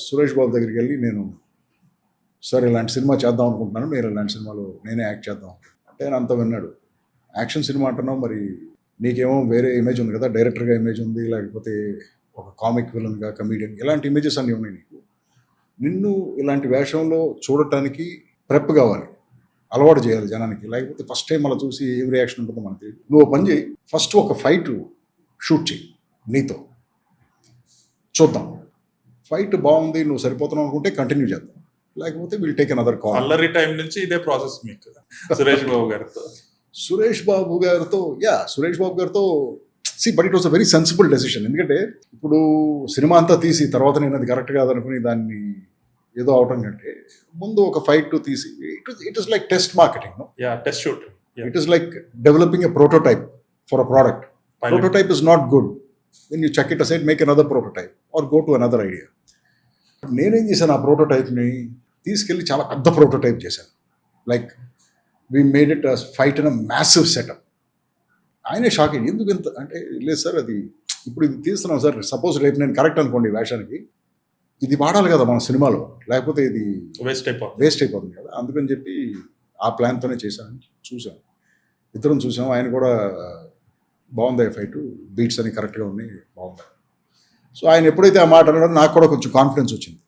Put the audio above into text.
సురేష్ బాబు దగ్గరికి వెళ్ళి నేను సార్ ఇలాంటి సినిమా చేద్దాం అనుకుంటున్నాను, నేను ఇలాంటి సినిమాలో నేనే యాక్ట్ చేద్దాం అంటే ఆయన అంతా విన్నాడు. యాక్షన్ సినిమా అంటున్నావు, మరి నీకేమో వేరే ఇమేజ్ ఉంది కదా, డైరెక్టర్గా ఇమేజ్ ఉంది, లేకపోతే ఒక కామిక్ విలన్గా, కమీడియన్, ఇలాంటి ఇమేజెస్ అన్నీ ఉన్నాయి నీకు. నిన్ను ఇలాంటి వేషంలో చూడటానికి ప్రెప్ కావాలి, అలవాటు చేయాలి జనానికి, లేకపోతే ఫస్ట్ టైం అలా చూసి ఏం రియాక్షన్ ఉంటుందో మనకి తెలియదు. నువ్వు పని చేయి, ఫస్ట్ ఒక ఫైట్ షూట్ చేయి నీతో, చూద్దాం. ఫైట్ బాగుంది, నువ్వు సరిపోతున్నావు అనుకుంటే కంటిన్యూ చేద్దాం, లేకపోతే విల్ టేక్ అనదర్ కాల్. అల్లరి టైం నుంచి ఇదే ప్రాసెస్ మీకు సురేష్ బాబు గారితో సురేష్ బాబు గారితో but it was a very sensible decision. ఎందుకంటే ఇప్పుడు సినిమా అంతా తీసి తర్వాత నేను అది కరెక్ట్ కాదనుకుని దాన్ని ఏదో అవటం కంటే ముందు ఒక ఫైట్ తీసి it is like test marketing, test shoot. It is like developing a prototype for a product. Prototype is not good. Then you chuck it aside, make another prototype or go to another idea. నేనేం చేశాను, ఆ ప్రోటోటైప్ని తీసుకెళ్ళి చాలా పెద్ద prototype చేశాను. Like we made it fight in a massive setup. ఆయనే shock అయ్యి, ఎందుకు ఇంత అంటే, లేదు సార్ అది ఇప్పుడు ఇది తీస్తున్నాం సార్, సపోజ్ రేపు నేను కరెక్ట్ అనుకోండి వేషానికి, ఇది వాడాలి కదా మన సినిమాలో, లేకపోతే ఇది వేస్ట్ అయిపోతుంది కదా, అందుకని చెప్పి ఆ ప్లాన్తోనే చేశాను. చూసాను, ఇద్దరం చూసాం, ఆయన కూడా బాగుంది ఫైట్, బీట్స్ అని కరెక్ట్గా ఉన్నాయి, బాగుంది. సో ఆయన ఎప్పుడైతే ఆ మాట అన్నాడో నాకు కూడా కొంచెం కాన్ఫిడెన్స్ వచ్చింది.